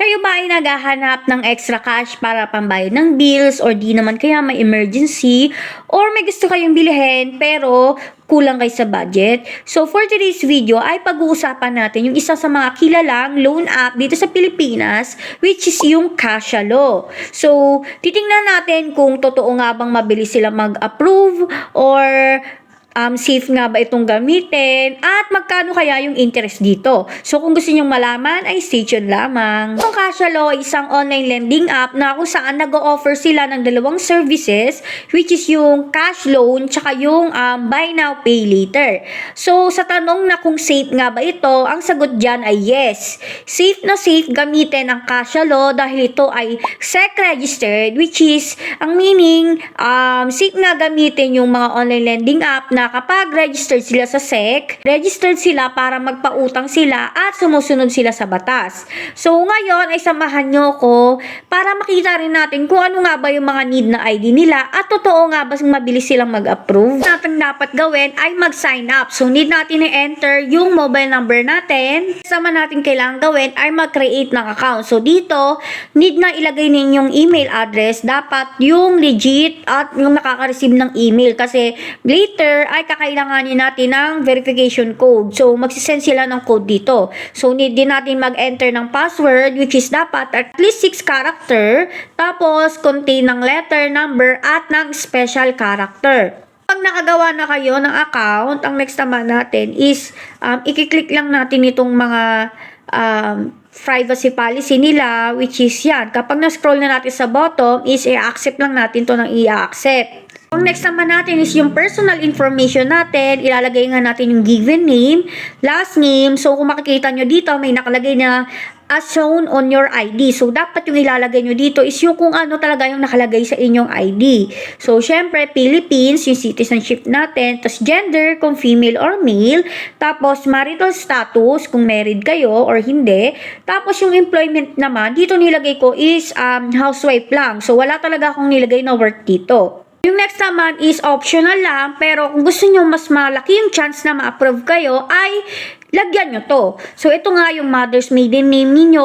Kayo ba ay naghahanap ng extra cash para pambayad ng bills or di naman kaya may emergency or may gusto kayong bilhin pero kulang kayo sa budget? So for today's video ay pag-uusapan natin yung isa sa mga kilalang loan app dito sa Pilipinas, which is yung Cashalo. So titingnan natin kung totoo nga bang mabilis sila mag-approve or safe nga ba itong gamitin at magkano kaya yung interest dito. So kung gusto nyong malaman ay stay tuned lamang. Ang Cashalo ay isang online lending app na kung saan nag-o-offer sila ng dalawang services, which is yung cash loan tsaka yung buy now pay later. So sa tanong na kung safe nga ba ito, ang sagot dyan ay yes. Safe na safe gamitin ang Cashalo dahil ito ay SEC registered, which is ang meaning safe nga gamitin yung mga online lending app na kapag registered sila sa SEC, registered sila para magpautang sila at sumusunod sila sa batas. So ngayon ay samahan nyo ko para makita rin natin kung ano nga ba yung mga need na ID nila at totoo nga ba mabilis silang mag-approve. Natin dapat gawin ay mag-sign up. So need natin i-enter yung mobile number natin. Sama natin kailangan gawin ay mag-create ng account. So dito, need na ilagay ninyong email address. Dapat yung legit at yung nakaka-receive ng email kasi later ay kakailanganin natin ng verification code. So, magsisend sila ng code dito. So, need din natin mag-enter ng password which is dapat at least 6 character tapos contain ng letter, number at ng special character. Pag nakagawa na kayo ng account, ang next naman natin is i-click lang natin itong mga privacy policy nila which is yan. Kapag na-scroll na natin sa bottom is i-accept lang natin to ng i-accept. Ang next naman natin is yung personal information natin. Ilalagay nga natin yung given name, last name. So, kung makikita nyo dito, may nakalagay na as shown on your ID. So, dapat yung ilalagay nyo dito is yung kung ano talaga yung nakalagay sa inyong ID. So, syempre, Philippines, yung citizenship natin. Tapos, gender, kung female or male. Tapos, marital status, kung married kayo or hindi. Tapos, yung employment naman, dito nilagay ko is housewife lang. So, wala talaga akong nilagay na work dito. Yung next naman is optional lang, pero kung gusto nyo mas malaki yung chance na ma-approve kayo, ay lagyan nyo to. So, ito nga yung mother's maiden name ninyo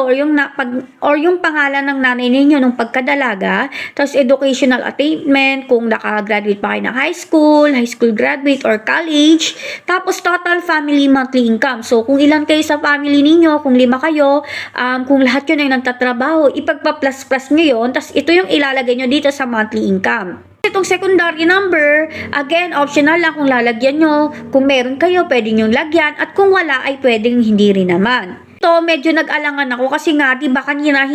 or yung pangalan ng nanay ninyo nung pagkadalaga. Tapos, educational attainment, kung nakagraduate pa kayo ng high school graduate or college. Tapos, total family monthly income. So, kung ilan kayo sa family ninyo, kung 5 kayo, kung lahat yun ay nagtatrabaho, ipagpa-plus-plus nyo yun. Tapos, ito yung ilalagay nyo dito sa monthly income. Itong secondary number, again, optional lang kung lalagyan nyo. Kung meron kayo, pwede nyo lagyan. At kung wala, ay pwedeng hindi rin naman. Ito, medyo nag-alangan ako kasi nga, diba kanina,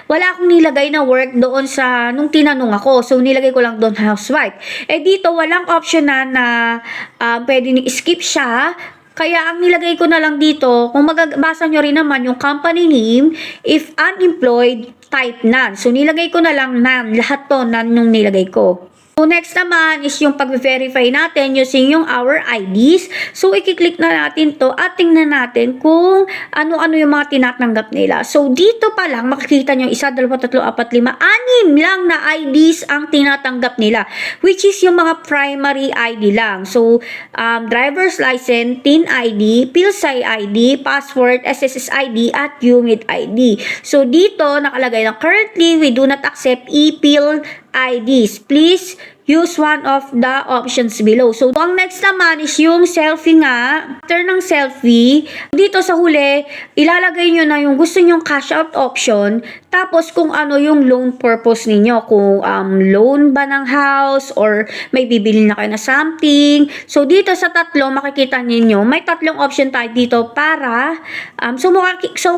wala akong nilagay na work doon sa, nung tinanong ako. So, nilagay ko lang doon housewife. Dito, walang option na pwede skip siya. Kaya, ang nilagay ko na lang dito, kung magbasa nyo rin naman yung company name, if unemployed, type none. So, nilagay ko na lang none. Lahat to, none yung nilagay ko. So, next naman is yung pag-verify natin using yung our IDs. So, i-click na natin to at tingnan natin kung ano-ano yung mga tinatanggap nila. So, dito pa lang, makikita nyo 1, 2, 3, 4, 5, 6 lang na IDs ang tinatanggap nila. Which is yung mga primary ID lang. So, driver's license, TIN ID, PhilSci ID, passport, SSS ID, at UMID ID. So, dito nakalagay na currently, we do not accept e-Phil IDs. Please use one of the options below. So, ang next naman is yung selfie nga. After ng selfie, dito sa huli, ilalagay nyo na yung gusto nyong cash out option. Tapos, kung ano yung loan purpose ninyo. Kung loan ba ng house or may bibili na kayo na something. So, dito sa tatlo, makikita ninyo, may tatlong option tayo dito para, so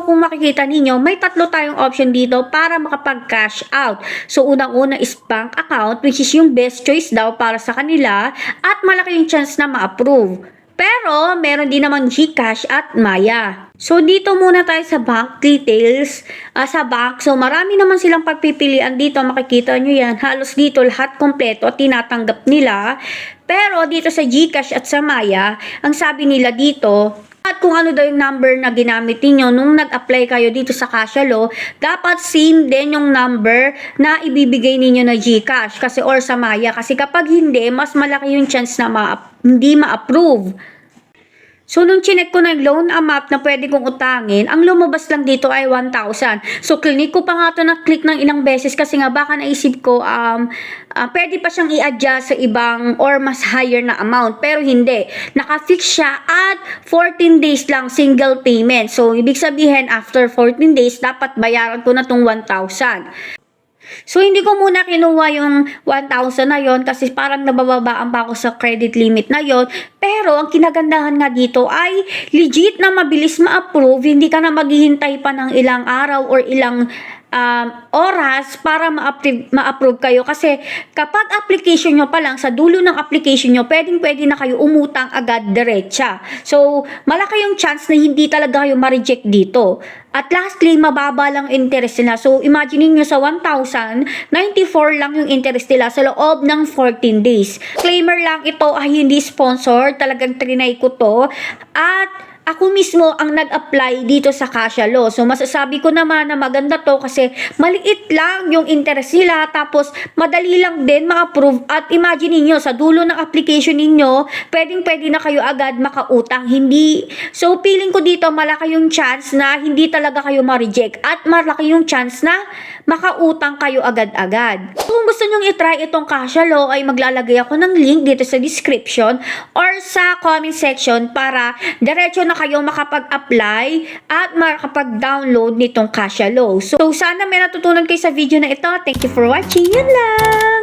kung makikita ninyo, may tatlo tayong option dito para makapag-cash out. So, unang-una is bank account, which is yung best choice daw para sa kanila at malaki yung chance na ma-approve. Pero, meron din naman GCash at Maya. So, dito muna tayo sa bank details. Sa bank, so marami naman silang pagpipilian dito. Makikita nyo yan. Halos dito lahat kompleto at tinatanggap nila. Pero, dito sa GCash at sa Maya, ang sabi nila dito, at kung ano daw yung number na ginamit niyo nung nag-apply kayo dito sa Cashalo, dapat same din yung number na ibibigay ninyo na GCash kasi or sa Maya. Kasi kapag hindi, mas malaki yung chance na hindi ma-approve. So, nung chinek ko na yung loan amount na pwede kong utangin, ang lumabas lang dito ay 1,000. So, click ko pa nga ito na click ng ilang beses kasi nga baka naisip ko, pwede pa siyang i-adjust sa ibang or mas higher na amount. Pero hindi. Naka-fix siya at 14 days lang single payment. So, ibig sabihin, after 14 days, dapat bayaran ko na itong 1,000. So, hindi ko muna kinuha yung 1,000 na yon kasi parang nabababaan pa ako sa credit limit na yon. Pero, ang kinagandahan nga dito ay legit na mabilis ma-approve. Hindi ka na maghihintay pa ng ilang araw or ilang oras para ma-approve kayo. Kasi, kapag application nyo pa lang, sa dulo ng application nyo, pwede na kayo umutang agad diretsa. So, malaki yung chance na hindi talaga kayo ma-reject dito. At lastly, mababa lang interest nila. So, imagine nyo sa 1,000, 94 lang yung interest nila sa loob ng 14 days. Disclaimer lang, ito ay hindi sponsored. Talagang trinay ko to. At ako mismo ang nag-apply dito sa Kasya Law. So, masasabi ko naman na maganda to kasi maliit lang yung interest nila tapos madali lang din ma-approve. At imagine niyo sa dulo ng application ninyo, pwede na kayo agad makautang. Hindi. So, feeling ko dito malaki yung chance na hindi talaga kayo ma-reject at malaki yung chance na makautang kayo agad-agad. Kung gusto nyong itry itong Kasya Law ay maglalagay ako ng link dito sa description or sa comment section para diretso na kayo makapag-apply at makapag-download nitong Kasya Law. So, sana may natutunan kayo sa video na ito. Thank you for watching. Yun lang!